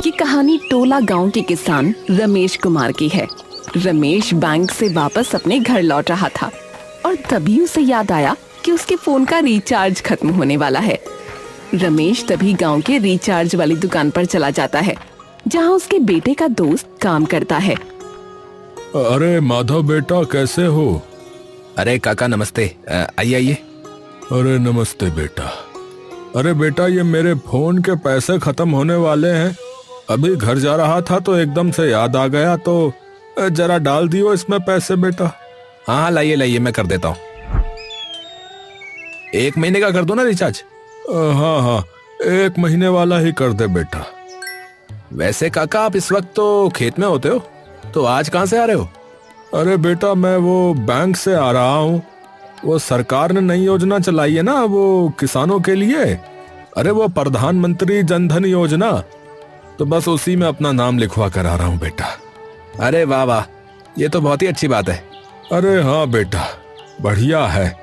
कि कहानी टोला गांव के किसान रमेश कुमार की है। रमेश बैंक से वापस अपने घर लौट रहा था और तभी उसे याद आया कि उसके फोन का रिचार्ज खत्म होने वाला है। रमेश तभी गांव के रिचार्ज वाली दुकान पर चला जाता है जहां उसके बेटे का दोस्त काम करता है। अरे माधव बेटा, कैसे हो? अरे काका नमस्ते, आइए आइए। अरे नमस्ते बेटा। अरे बेटा, ये मेरे फोन के पैसे खत्म होने वाले हैं। अभी घर जा रहा था तो एकदम से याद आ गया, तो जरा डाल दियो इसमें पैसे बेटा। हाँ हाँ, लाइए लाइए, मैं कर देता हूँ। 1 महीने का कर दो ना रिचार्ज। हाँ हाँ, 1 महीने वाला ही कर दे बेटा। वैसे काका, आप इस वक्त तो खेत में होते हो, तो आज कहाँ से आ रहे हो? अरे बेटा, मैं वो बैंक से आ रहा हूँ। वो सरकार ने नई योजना चलाई है ना, वो किसानों के लिए। अरे वो प्रधानमंत्री जनधन योजना, तो बस उसी में अपना नाम लिखवा कर आ रहा हूँ बेटा। अरे वाह वाह, ये तो बहुत ही अच्छी बात है। अरे हाँ बेटा, बढ़िया है।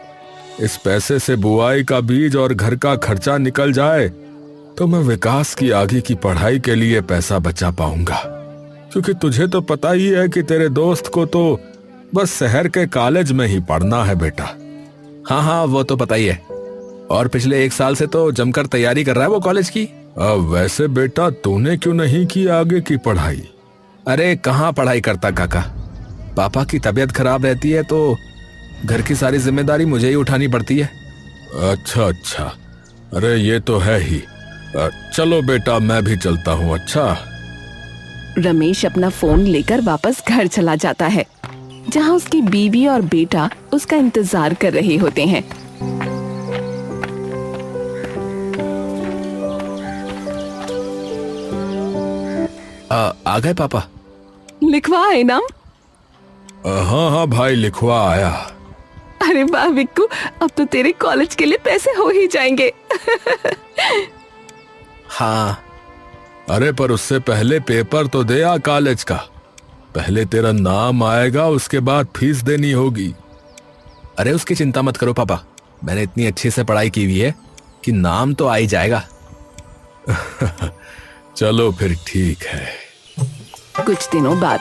इस पैसे से बुआई का बीज और घर का खर्चा निकल जाए तो मैं विकास की आगे की पढ़ाई के लिए पैसा बचा पाऊंगा। क्योंकि तुझे तो पता ही है कि तेरे दोस्त को तो बस शहर के कॉलेज में ही पढ़ना है बेटा। हाँ हाँ, वो तो पता ही है। और पिछले 1 साल से तो जमकर तैयारी कर रहा है वो कॉलेज की। वैसे बेटा, तूने क्यों नहीं की आगे की पढ़ाई? अरे कहाँ पढ़ाई करता काका, पापा की तबीयत खराब रहती है तो घर की सारी जिम्मेदारी मुझे ही उठानी पड़ती है। अच्छा अच्छा, अरे ये तो है ही। चलो बेटा, मैं भी चलता हूँ। अच्छा। रमेश अपना फोन लेकर वापस घर चला जाता है जहां उसकी बीवी और बेटा उसका इंतजार कर रहे होते हैं। आ गए पापा? लिखवा है नाम? हाँ हाँ भाई, लिखवा आया। अरे वाह विक्कू, अब तो तेरे कॉलेज के लिए पैसे हो ही जाएंगे। हाँ। अरे पर उससे पहले पेपर तो दे आ कॉलेज का। पहले तेरा नाम आएगा, उसके बाद फीस देनी होगी। अरे उसकी चिंता मत करो पापा, मैंने इतनी अच्छे से पढ़ाई की हुई है कि नाम तो आ ही जाएगा। चलो फिर ठीक है। कुछ दिनों बाद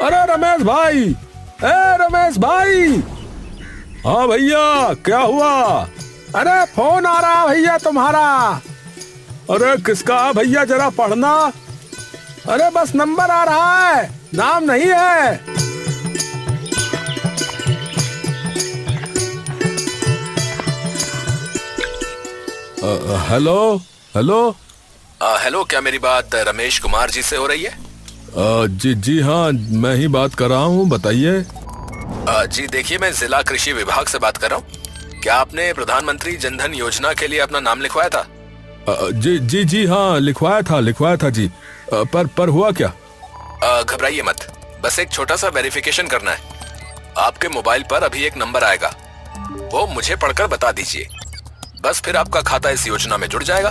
अरे रमेश भाई, रमेश भाई। हाँ भैया, क्या हुआ? अरे फोन आ रहा भैया तुम्हारा। अरे किसका भैया, जरा पढ़ना। अरे बस नंबर आ रहा है, नाम नहीं है। Hello hello. हेलो, क्या मेरी बात रमेश कुमार जी से हो रही है? जी जी हाँ, मैं ही बात कर रहा हूँ, बताइए। जी देखिए, मैं जिला कृषि विभाग से बात कर रहा हूँ। क्या आपने प्रधानमंत्री जनधन योजना के लिए अपना नाम लिखवाया था? जी जी जी हाँ, लिखवाया था जी। पर हुआ क्या? घबराइए मत, बस एक छोटा सा वेरिफिकेशन करना है। आपके मोबाइल पर अभी एक नंबर आएगा, वो मुझे पढ़कर बता दीजिए। बस फिर आपका खाता इस योजना में जुड़ जाएगा।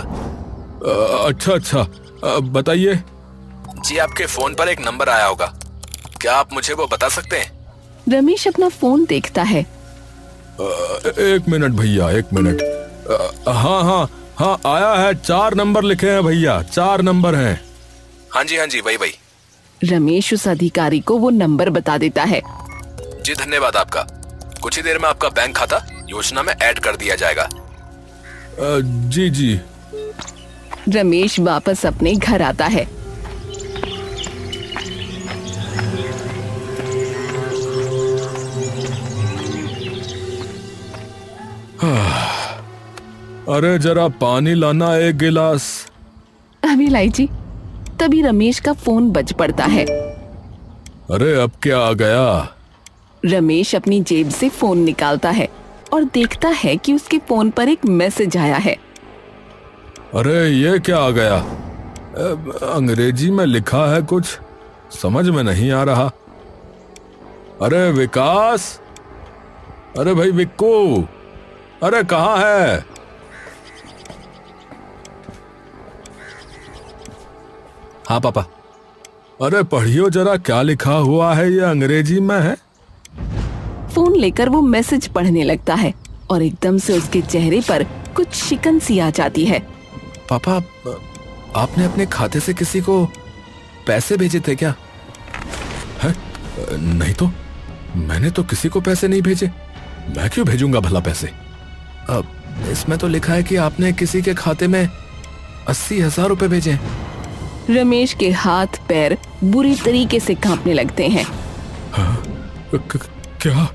अच्छा अच्छा, बताइए। जी, आपके फोन पर एक नंबर आया होगा, क्या आप मुझे वो बता सकते हैं? रमेश अपना फोन देखता है। 1 मिनट भैया, 1 मिनट। हाँ हाँ हाँ, आया है। 4 नंबर लिखे हैं भैया, 4 नंबर हैं। हाँ जी, वही। रमेश उस अधिकारी को वो नंबर बता देता है। जी धन्यवाद आपका। कुछ ही देर में आपका बैंक खाता योजना में ऐड कर दिया जाएगा। जी जी। रमेश वापस अपने घर आता है। अरे जरा पानी लाना, 1 गिलास। अभी लाई जी। तभी रमेश का फोन बज पड़ता है। अरे अब क्या आ गया? रमेश अपनी जेब से फोन निकालता है और देखता है कि उसके फोन पर एक मैसेज आया है। अरे ये क्या आ गया? अंग्रेजी में लिखा है, कुछ समझ में नहीं आ रहा। अरे विकास, अरे भाई विक्कू, अरे कहाँ है? हाँ पापा। अरे पढ़ियो जरा, क्या लिखा हुआ है, ये अंग्रेजी में है। फोन लेकर वो मैसेज पढ़ने लगता है और एकदम से उसके चेहरे पर कुछ शिकन सी आ जाती है। पापा, आपने अपने खाते से किसी को पैसे भेजे थे क्या? है? नहीं तो, मैंने तो किसी को पैसे नहीं भेजे। मैं क्यों भेजूंगा भला पैसे? इसमें तो लिखा है कि आपने किसी के खाते में 80,000 रुपए भेजे हैं। रमेश के हाथ पैर बुरी तरीके से कांपने लगते हैं। क्या?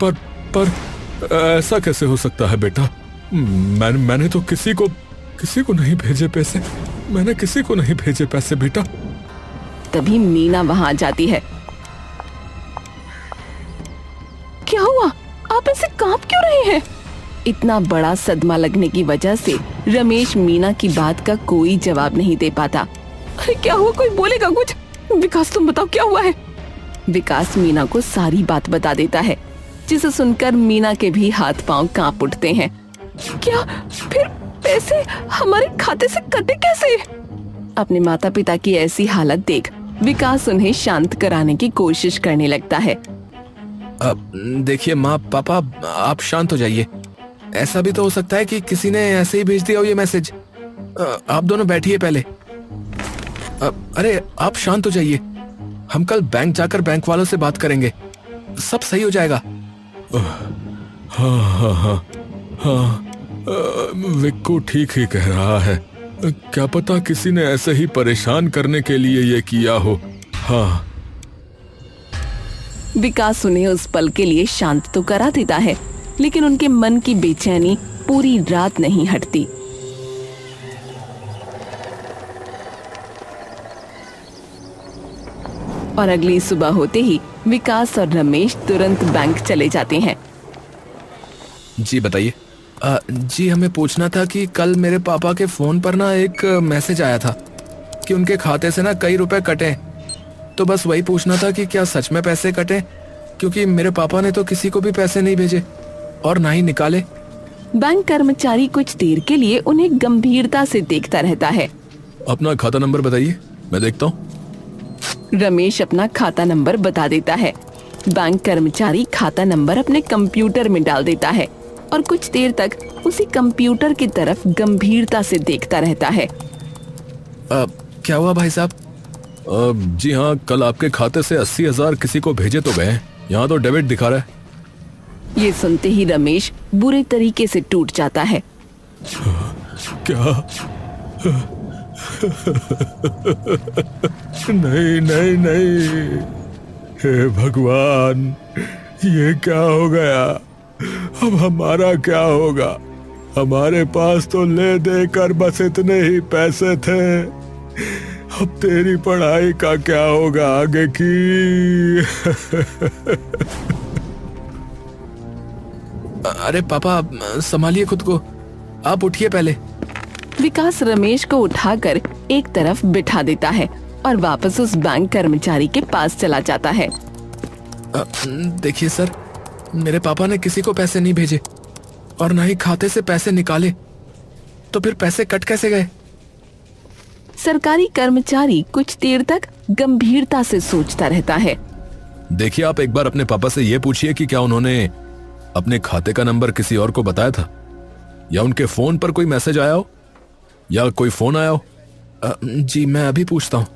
पर ऐसा कैसे हो सकता है बेटा? मैंने तो किसी को नहीं भेजे पैसे। मैंने किसी को नहीं भेजे पैसे बेटा। तभी मीना वहां आ जाती है। क्या हुआ? आप ऐसे कांप क्यों रहे हैं? इतना बड़ा सदमा लगने की वजह से रमेश मीना की बात का कोई जवाब नहीं दे पाता। अरे क्या हुआ? कोई बोलेगा कुछ? विकास तुम बताओ क्या हुआ है? विकास मीना को सारी बात बता देता है, जिसे सुनकर मीना के भी हाथ पांव कांप उठते हैं। क्या? फिर पैसे हमारे खाते से कटे कैसे? अपने माता पिता की ऐसी हालत देख विकास उन्हें शांत कराने की कोशिश करने लगता है। देखिए माँ पापा, आप शांत हो जाइए। ऐसा भी तो हो सकता है कि किसी ने ऐसे ही भेज दिया हो ये मैसेज। आप दोनों बैठिए पहले। अरे आप शांत हो जाइए। हम कल बैंक जाकर बैंक वालों से बात करेंगे, सब सही हो जाएगा। हाँ, विक्कू ठीक ही कह रहा है। क्या पता किसी ने ऐसे ही परेशान करने के लिए ये किया हो। हाँ। विकास उन्हें उस पल के लिए शांत तो करा देता है, लेकिन उनके मन की बेचैनी पूरी रात नहीं हटती। और अगली सुबह होते ही विकास और रमेश तुरंत बैंक चले जाते हैं। जी बताइए। जी हमें पूछना था कि कल मेरे पापा के फोन पर ना एक मैसेज आया था कि उनके खाते से ना कई रुपए कटे। तो बस वही पूछना था कि क्या सच में पैसे कटे, क्योंकि मेरे पापा ने तो किसी को भी पैसे नहीं भेजे और ना ही निकाले। बैंक कर्मचारी कुछ देर के लिए उन्हें गंभीरता से देखता रहता है। अपना खाता नंबर बताइए, मैं देखता हूँ। रमेश अपना खाता नंबर बता देता है। बैंक कर्मचारी खाता नंबर अपने कंप्यूटर में डाल देता है और कुछ देर तक उसी कंप्यूटर की तरफ गंभीरता से देखता रहता है। क्या हुआ भाई साहब? जी हाँ, कल आपके खाते से 80,000 किसी को भेजे तो गए। यहाँ तो डेबिट दिखा रहा है। ये सुनते ही रमेश बुरे तरीके से टूट जाता है। क्या? नहीं, हे भगवान, ये क्या हो गया? अब हमारा क्या होगा? हमारे पास तो ले दे कर बस इतने ही पैसे थे। अब तेरी पढ़ाई का क्या होगा आगे की? अरे पापा संभालिए खुद को, आप उठिए पहले। विकास रमेश को उठाकर एक तरफ बिठा देता है और वापस उस बैंक कर्मचारी के पास चला जाता है। देखिए सर, मेरे पापा ने किसी को पैसे नहीं भेजे और ना ही खाते से पैसे निकाले, तो फिर पैसे कट कैसे गए? सरकारी कर्मचारी कुछ देर तक गंभीरता से सोचता रहता है। देखिए, आप एक बार अपने पापा से ये पूछिए कि क्या उन्होंने अपने खाते का नंबर किसी और को बताया था, या उनके फोन पर कोई मैसेज आया हो, या कोई फोन आया हो। जी मैं अभी पूछता हूँ।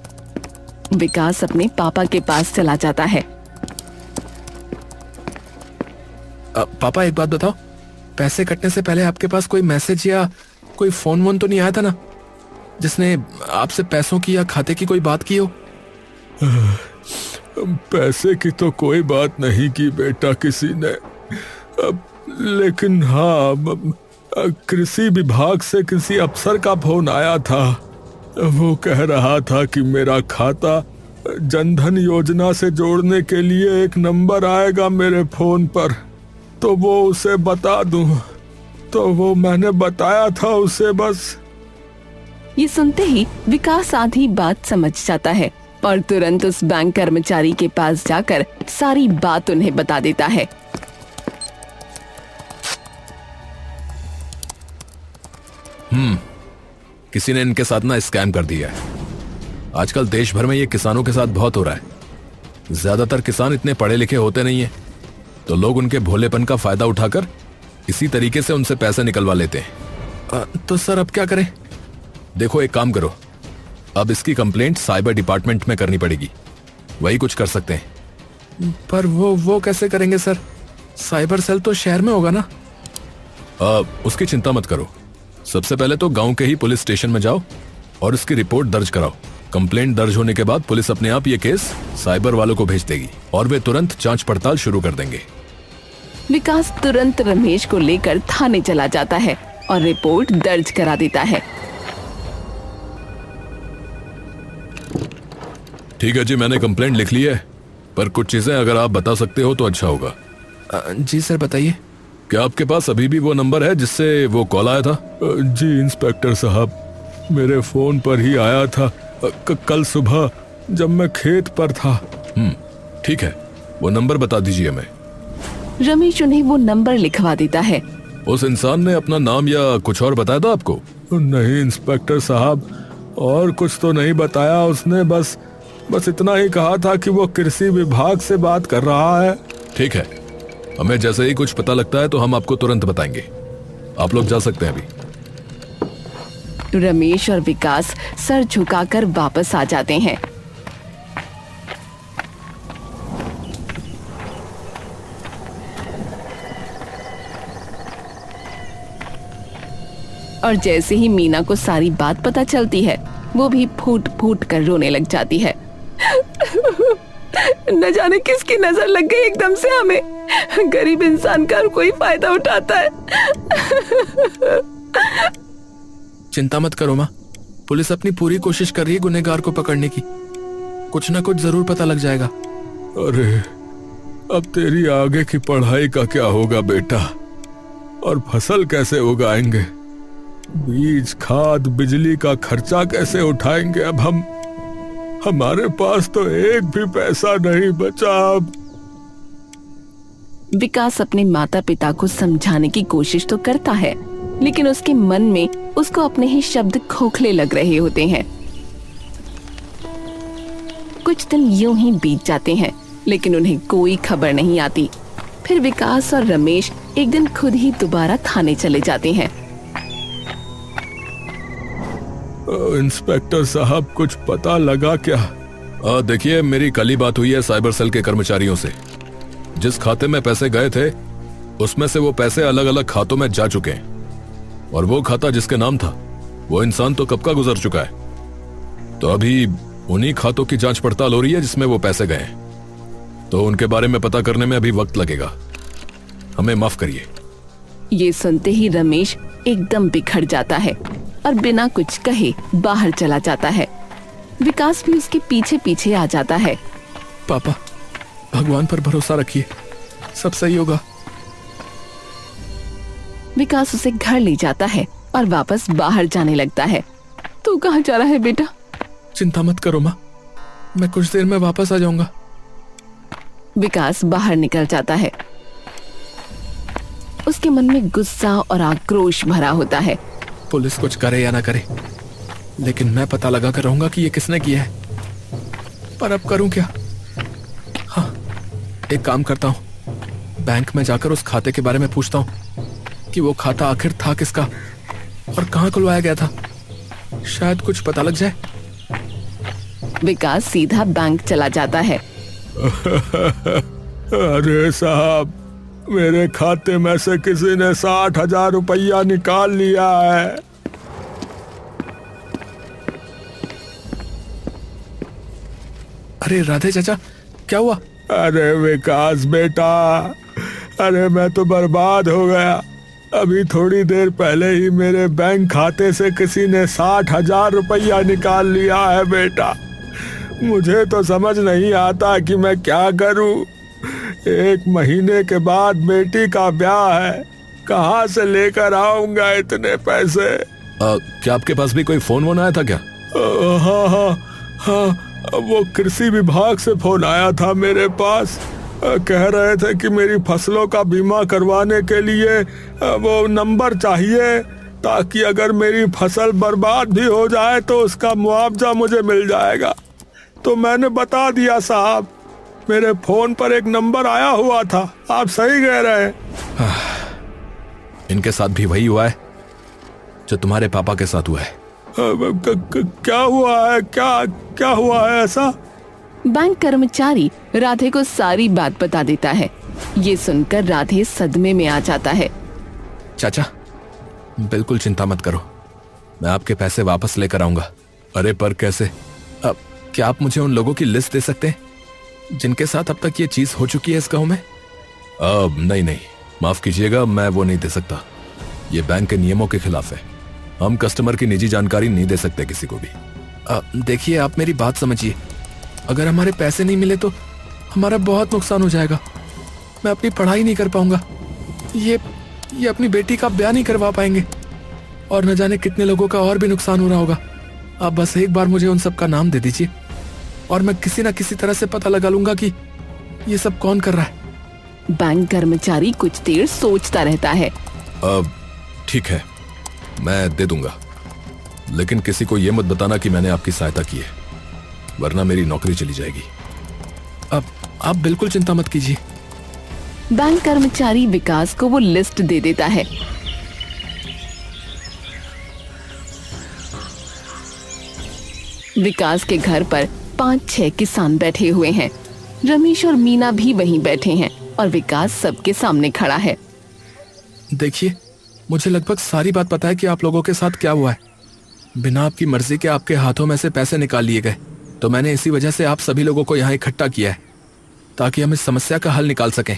विकास अपने पापा के पास चला जाता है। पापा एक बात बताओ, पैसे कटने से पहले आपके पास कोई मैसेज या कोई फोन वोन तो नहीं आया था ना, जिसने आपसे पैसों की या खाते की कोई बात की हो? पैसे की तो कोई बात नहीं की बेटा किसी ने, लेकिन हाँ, कृषि विभाग से किसी अफसर का फोन आया था। वो कह रहा था कि मेरा खाता जनधन योजना से जोड़ने के लिए एक नंबर आएगा मेरे फोन पर, तो वो उसे बता दूं। तो वो मैंने बताया था उसे बस। ये सुनते ही विकास आधी बात समझ जाता है और तुरंत उस बैंक कर्मचारी के पास जाकर सारी बात उन्हें बता देता है। किसी ने इनके साथ ना स्कैम कर दिया है। आजकल देश भर में ये किसानों के साथ बहुत हो रहा है। ज्यादातर किसान इतने पढ़े लिखे होते नहीं है, तो लोग उनके भोलेपन का फायदा उठाकर इसी तरीके से उनसे पैसे निकलवा लेते हैं। तो सर अब क्या करें? देखो एक काम करो, अब इसकी कंप्लेंट साइबर डिपार्टमेंट में करनी पड़ेगी, वही कुछ कर सकते हैं। पर वो कैसे करेंगे सर? साइबर सेल तो शहर में होगा ना? उसकी चिंता मत करो। सबसे पहले तो गांव के ही पुलिस स्टेशन में जाओ और इसकी रिपोर्ट दर्ज कराओ। कंप्लेंट दर्ज होने के बाद पुलिस अपने आप ये केस साइबर वालों को भेज देगी और वे तुरंत जांच पड़ताल शुरू कर देंगे। विकास तुरंत रमेश को लेकर थाने चला जाता है और रिपोर्ट दर्ज करा देता है। ठीक है जी, मैंने कंप्लेंट लिख ली है, पर कुछ चीजें अगर आप बता सकते हो तो अच्छा होगा। जी सर बताइए। क्या आपके पास अभी भी वो नंबर है जिससे वो कॉल आया था? जी इंस्पेक्टर साहब, मेरे फोन पर ही आया था कल सुबह जब मैं खेत पर था। ठीक है, वो नंबर बता दीजिए हमें। रमेश उन्हें वो नंबर लिखवा देता है। उस इंसान ने अपना नाम या कुछ और बताया था आपको? नहीं इंस्पेक्टर साहब, और कुछ तो नहीं बताया उसने, बस इतना ही कहा था कि वो कृषि विभाग से बात कर रहा है। ठीक है, हमें जैसे ही कुछ पता लगता है तो हम आपको तुरंत बताएंगे। आप लोग जा सकते हैं अभी। रमेश और विकास सर झुकाकर वापस आ जाते हैं। और जैसे ही मीना को सारी बात पता चलती है, वो भी फूट फूट कर रोने लग जाती है। न जाने किसकी नजर लग गई एकदम से हमें। गरीब इंसान का कोई फायदा उठाता है। चिंता मत करो माँ, पुलिस अपनी पूरी कोशिश कर रही है गुनहगार को पकड़ने की। कुछ ना कुछ जरूर पता लग जाएगा। अरे अब तेरी आगे की पढ़ाई का क्या होगा बेटा? और फसल कैसे उगाएंगे? बीज, खाद, बिजली का खर्चा कैसे उठाएंगे? अब हमारे पास तो एक भी पैसा नहीं बचा। अब विकास अपने माता पिता को समझाने की कोशिश तो करता है, लेकिन उसके मन में उसको अपने ही शब्द खोखले लग रहे होते हैं। कुछ दिन यूं ही बीत जाते हैं, लेकिन उन्हें कोई खबर नहीं आती। फिर विकास और रमेश एक दिन खुद ही दोबारा थाने चले जाते हैं। इंस्पेक्टर साहब, कुछ पता लगा क्या? देखिए, मेरी कल ही बात हुई है साइबर सेल के कर्मचारियों से। जिस खाते में पैसे गए थे उसमें से वो पैसे अलग अलग खातों में जा चुके हैं, और वो खाता जिसके नाम था वो इंसान तो कब का गुजर चुका है। तो अभी उन्हीं खातों की जांच पड़ताल हो रही है जिसमें वो पैसे गए हैं, तो उनके बारे में पता करने में अभी वक्त लगेगा। हमें माफ करिए। ये सुनते ही रमेश एकदम बिखर जाता है और बिना कुछ कहे बाहर चला जाता है। विकास भी उसके पीछे पीछे आ जाता है। पापा, भगवान पर भरोसा रखिए, सब सही होगा। विकास उसे घर ले जाता है और वापस बाहर जाने लगता है। तू कहाँ जा रहा है बेटा? चिंता मत करो माँ, मैं कुछ देर में वापस आ जाऊंगा। विकास बाहर निकल जाता है। उसके मन में गुस्सा और आक्रोश भरा होता है। पुलिस कुछ करे या ना करे, लेकिन मैं पता लगा कर रहूंगा कि ये किसने किया है। पर अब करूं क्या? हाँ, एक काम करता हूं, बैंक में जाकर उस खाते के बारे में पूछता हूं कि वो खाता आखिर था किसका और कहां खुलवाया गया था। शायद कुछ पता लग जाए। विकास सीधा बैंक चला जाता है। अरे साहब, मेरे खाते में से किसी ने 60,000 रुपया निकाल लिया है। अरे राधे चाचा, क्या हुआ? अरे विकास बेटा, अरे मैं तो बर्बाद हो गया। अभी थोड़ी देर पहले ही मेरे बैंक खाते से किसी ने 60,000 रुपया निकाल लिया है बेटा। मुझे तो समझ नहीं आता कि मैं क्या करूं। 1 महीने के बाद बेटी का ब्याह है, कहाँ से लेकर आऊंगा इतने पैसे? क्या आपके पास भी कोई फोन वोन आया था क्या? हाँ, वो कृषि विभाग से फोन आया था मेरे पास। कह रहे थे कि मेरी फसलों का बीमा करवाने के लिए वो नंबर चाहिए, ताकि अगर मेरी फसल बर्बाद भी हो जाए तो उसका मुआवजा मुझे मिल जाएगा। तो मैंने बता दिया साहब, मेरे फोन पर एक नंबर आया हुआ था। आप सही कह रहे हैं। इनके साथ भी वही हुआ है जो तुम्हारे पापा के साथ हुआ है। क्या हुआ है? क्या हुआ है ऐसा? बैंक कर्मचारी राधे को सारी बात बता देता है। ये सुनकर राधे सदमे में आ जाता है। चाचा, बिल्कुल चिंता मत करो, मैं आपके पैसे वापस लेकर आऊंगा। अरे पर कैसे? अब क्या आप मुझे उन लोगों की लिस्ट दे सकते हैं जिनके साथ अब तक ये चीज हो चुकी है इस गांव में? नहीं, माफ कीजिएगा, मैं वो नहीं दे सकता। ये बैंक के नियमों के खिलाफ है। हम कस्टमर की निजी जानकारी नहीं दे सकते किसी को भी। देखिए, आप मेरी बात समझिए। अगर हमारे पैसे नहीं मिले तो हमारा बहुत नुकसान हो जाएगा। मैं अपनी पढ़ाई नहीं कर पाऊंगा, ये अपनी बेटी का ब्याह नहीं करवा पाएंगे, और न जाने कितने लोगों का और भी नुकसान हो रहा होगा। आप बस एक बार मुझे उन सब का नाम दे दीजिए और मैं किसी न किसी तरह से पता लगा लूंगा कि ये सब कौन कर रहा है। बैंक कर्मचारी कुछ देर सोचता रहता है। ठीक है, मैं दे दूंगा, लेकिन किसी को यह मत बताना कि मैंने आपकी सहायता की है, वरना मेरी नौकरी चली जाएगी। अब आप बिल्कुल चिंता मत कीजिए। बैंक कर्मचारी विकास को वो लिस्ट दे देता है। विकास के घर पर 5-6 किसान बैठे हुए हैं। रमेश और मीना भी वहीं बैठे हैं और विकास सबके सामने खड़ा है। देखिए, मुझे लगभग सारी बात पता है कि आप लोगों के साथ क्या हुआ है। बिना आपकी मर्जी के आपके हाथों में से पैसे निकाल लिए गए, तो मैंने इसी वजह से आप सभी लोगों को यहाँ इकट्ठा किया है ताकि हम इस समस्या का हल निकाल सकें।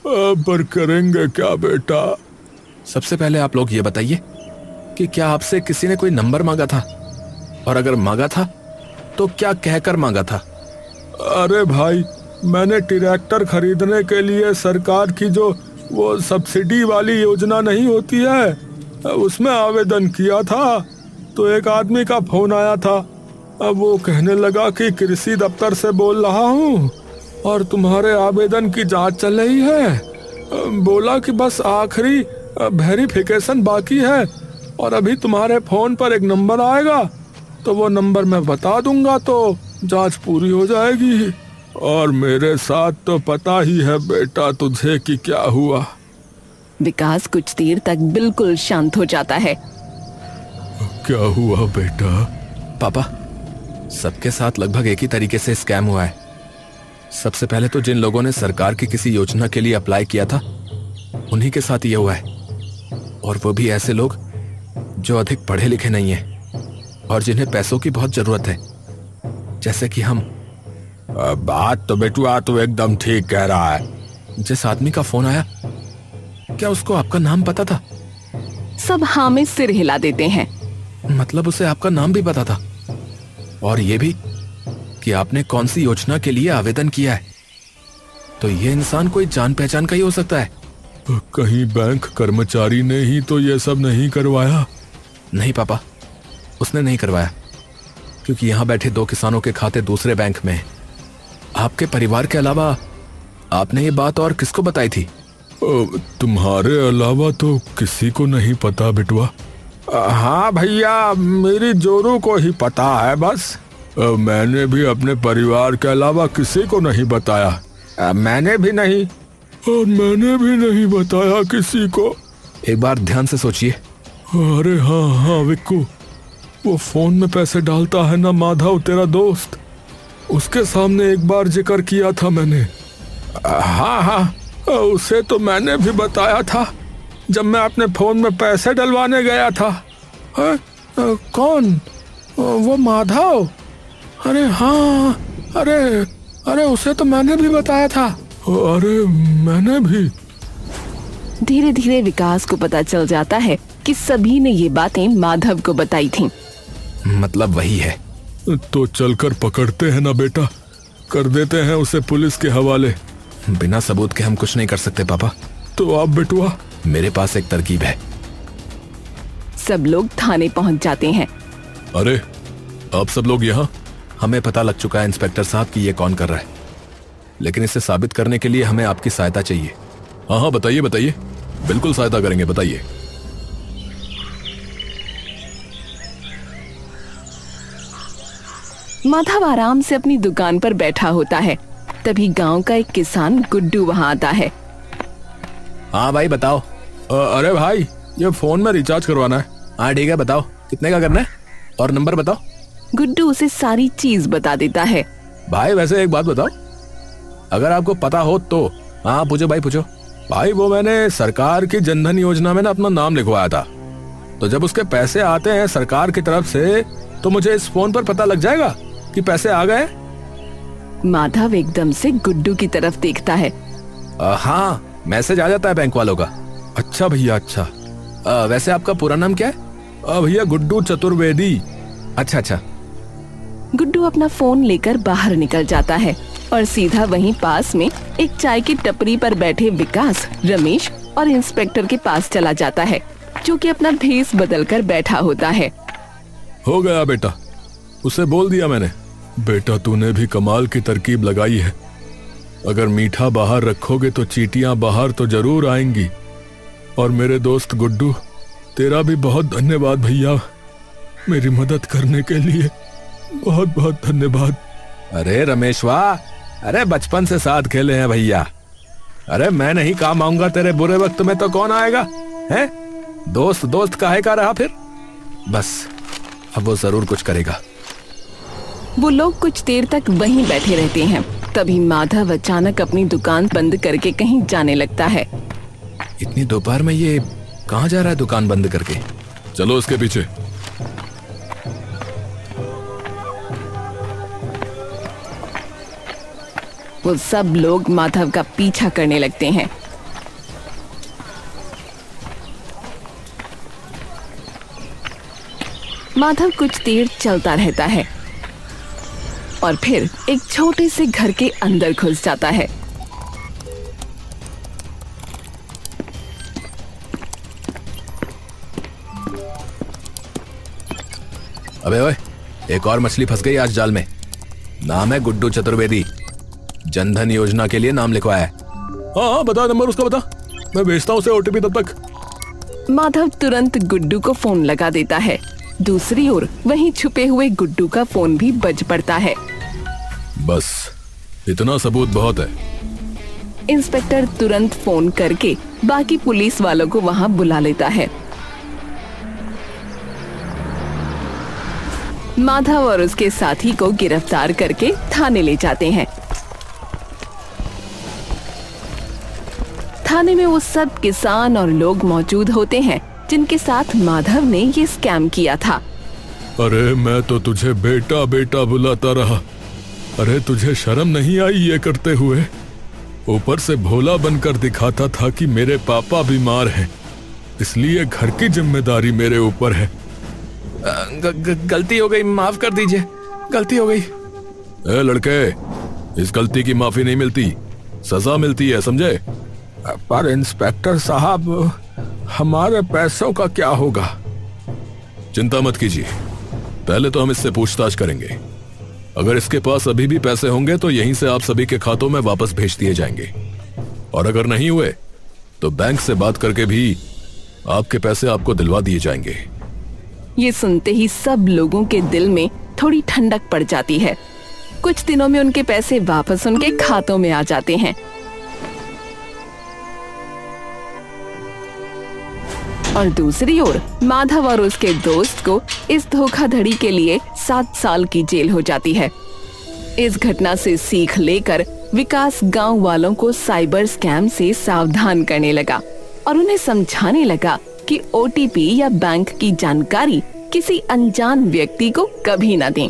पर करेंगे क्या बेटा? सबसे पहले आप लोग ये बताइए कि क्या आपसे किसी ने कोई नंबर मांगा था, और अगर मांगा था तो क्या कहकर मांगा था? अरे भाई, मैंने ट्रैक्टर खरीदने के लिए सरकार की जो वो सब्सिडी वाली योजना नहीं होती है, उसमें आवेदन किया था। तो एक आदमी का फोन आया था। अब वो कहने लगा कि कृषि दफ्तर से बोल रहा हूँ और तुम्हारे आवेदन की जांच चल रही है। बोला कि बस आखिरी वेरिफिकेशन बाकी है और अभी तुम्हारे फोन पर एक नंबर आएगा, तो वो नंबर मैं बता दूंगा तो जांच पूरी हो जाएगी। और मेरे साथ तो पता ही है बेटा तुझे कि क्या हुआ। विकास कुछ देर तक बिल्कुल शांत हो जाता है। क्या हुआ बेटा? पापा, सबके साथ लगभग एक ही तरीके से स्कैम हुआ है। सबसे पहले तो जिन लोगों ने सरकार की किसी योजना के लिए अप्लाई किया था, उन्हीं के साथ ये हुआ है, और वो भी ऐसे लोग जो अधिक पढ़े लिखे नहीं हैं और जिन्हें पैसों की बहुत जरूरत है, जैसे कि हम। बात तो बेटुआ तो एकदम ठीक कह रहा है। जिस आदमी का फोन आया, क्या उसको आपका नाम पता था? सब हाँ में सिर हिला देते हैं। मतलब उसे आपका नाम भी पता था, और ये भी कि आपने कौन सी योजना के लिए आवेदन किया है। तो ये इंसान कोई जान पहचान का ही हो सकता है। कहीं बैंक कर्मचारी ने ही तो ये सब नहीं करवाया? नहीं पापा, उसने नहीं करवाया, क्योंकि यहाँ बैठे 2 किसानों के खाते दूसरे बैंक में हैं। आपके परिवार के अलावा आपने ये बात और किसको बताई थी? तुम्हारे अलावा तो किसी को नहीं पता बेटुआ। हाँ भैया, मेरी जोरू को ही पता है बस। मैंने भी अपने परिवार के अलावा किसी को नहीं बताया। मैंने भी नहीं, और मैंने भी नहीं बताया किसी को। एक बार ध्यान से सोचिए। अरे हाँ विक्कू, वो फोन में पैसे डालता है ना माधव, तेरा दोस्त, उसके सामने एक बार जिक्र किया था मैंने। हाँ, उसे तो मैंने भी बताया था जब मैं अपने फोन में पैसे डलवाने गया था। कौन? वो माधव? अरे हाँ, अरे उसे तो मैंने भी बताया था। अरे मैंने भी। धीरे धीरे विकास को पता चल जाता है कि सभी ने ये बातें माधव को बताई थीं। मतलब वही है। तो चलकर पकड़ते हैं ना बेटा, कर देते हैं उसे पुलिस के हवाले। बिना सबूत के हम कुछ नहीं कर सकते पापा। तो आप बेटुआ? मेरे पास एक तरकीब है। सब लोग थाने पहुंच जाते हैं। अरे आप सब लोग यहाँ? हमें पता लग चुका है इंस्पेक्टर साहब कि ये कौन कर रहा है, लेकिन इसे साबित करने के लिए हमें आपकी सहायता चाहिए। हाँ बताइए, बिल्कुल सहायता करेंगे, बताइए। माधव आराम से अपनी दुकान पर बैठा होता है। तभी गांव का एक किसान गुड्डू वहां आता है। हाँ भाई बताओ। अरे भाई, ये फोन में रिचार्ज करवाना है। हाँ ठीक है, बताओ कितने का करना है और नंबर बताओ। गुड्डू उसे सारी चीज बता देता है। भाई वैसे एक बात बताओ, अगर आपको पता हो तो। हाँ पूछो भाई पूछो। भाई वो मैंने सरकार की जनधन योजना में ना अपना नाम लिखवाया था, तो जब उसके पैसे आते हैं सरकार की तरफ से तो मुझे इस फोन पर पता लग जाएगा कि पैसे आ गए। माधव एकदम से गुड्डू की तरफ देखता है। हाँ, मैसेज आ जाता है बैंक वालों का। अच्छा भैया, अच्छा। वैसे आपका पूरा नाम क्या है? भैया गुड्डू चतुर्वेदी। अच्छा अच्छा। गुड्डू अपना फोन लेकर बाहर निकल जाता है और सीधा वहीं पास में एक चाय की टपरी पर बैठे विकास, रमेश और इंस्पेक्टर के पास चला जाता है, जो कि अपना भेस बदलकर बैठा होता है। हो गया बेटा, उसे बोल दिया मैंने। बेटा तूने भी कमाल की तरकीब लगाई है। अगर मीठा बाहर रखोगे तो चींटियां बाहर तो जरूर आएंगी। और मेरे दोस्त गुड्डू, तेरा भी बहुत धन्यवाद भैया, मेरी मदद करने के लिए बहुत बहुत धन्यवाद। अरे रमेश वाह, अरे बचपन से साथ खेले हैं भैया। अरे मैं नहीं काम आऊंगा तेरे बुरे वक्त में तो कौन आएगा है? दोस्त दोस्त काहे का रहा फिर। बस अब वो जरूर कुछ करेगा। वो लोग कुछ देर तक वहीं बैठे रहते हैं। तभी माधव अचानक अपनी दुकान बंद करके कहीं जाने लगता है। इतनी दोपहर में ये कहाँ जा रहा है दुकान बंद करके? चलो उसके पीछे। वो सब लोग माधव का पीछा करने लगते हैं। माधव कुछ देर चलता रहता है और फिर एक छोटे से घर के अंदर घुस जाता है। अबे ओए, एक और मछली फंस गई आज जाल में। नाम है गुड्डू चतुर्वेदी। जनधन योजना के लिए नाम लिखवाया है। हाँ बता, नंबर उसका बता, मैं भेजता हूँ उसे ओटीपी तब तक। माधव तुरंत गुड्डू को फोन लगा देता है। दूसरी ओर वहीं छुपे हुए गुड्डू का फोन भी बज पड़ता है। बस इतना सबूत बहुत है। इंस्पेक्टर तुरंत फोन करके बाकी पुलिस वालों को वहां बुला लेता है। माधव और उसके साथी को गिरफ्तार करके थाने ले जाते हैं। थाने में वो सब किसान और लोग मौजूद होते हैं जिनके साथ माधव ने ये स्कैम किया था। अरे मैं तो तुझे बेटा बेटा बुलाता रहा। अरे तुझे शर्म नहीं आई ये करते हुए? ऊपर से भोला बनकर दिखाता था कि मेरे पापा बीमार हैं, इसलिए घर की जिम्मेदारी मेरे ऊपर है। गलती हो गई, माफ कर दीजिए, गलती हो गई। ए लड़के, इस गलती की माफी नहीं मिलती, सजा मिलती है, समझे? पर इंस्पेक्टर साहब, हमारे पैसों का क्या होगा? चिंता मत कीजिए, पहले तो हम इससे पूछताछ करेंगे। अगर इसके पास अभी भी पैसे होंगे तो यहीं से आप सभी के खातों में वापस भेज दिए जाएंगे, और अगर नहीं हुए तो बैंक से बात करके भी आपके पैसे आपको दिलवा दिए जाएंगे। ये सुनते ही सब लोगों के दिल में थोड़ी ठंडक पड़ जाती है। कुछ दिनों में उनके पैसे वापस उनके खातों में आ जाते हैं। और दूसरी ओर माधव और उसके दोस्त को इस धोखाधड़ी के लिए 7 साल की जेल हो जाती है। इस घटना से सीख लेकर विकास गांव वालों को साइबर स्कैम से सावधान करने लगा और उन्हें समझाने लगा कि ओटीपी या बैंक की जानकारी किसी अनजान व्यक्ति को कभी न दें।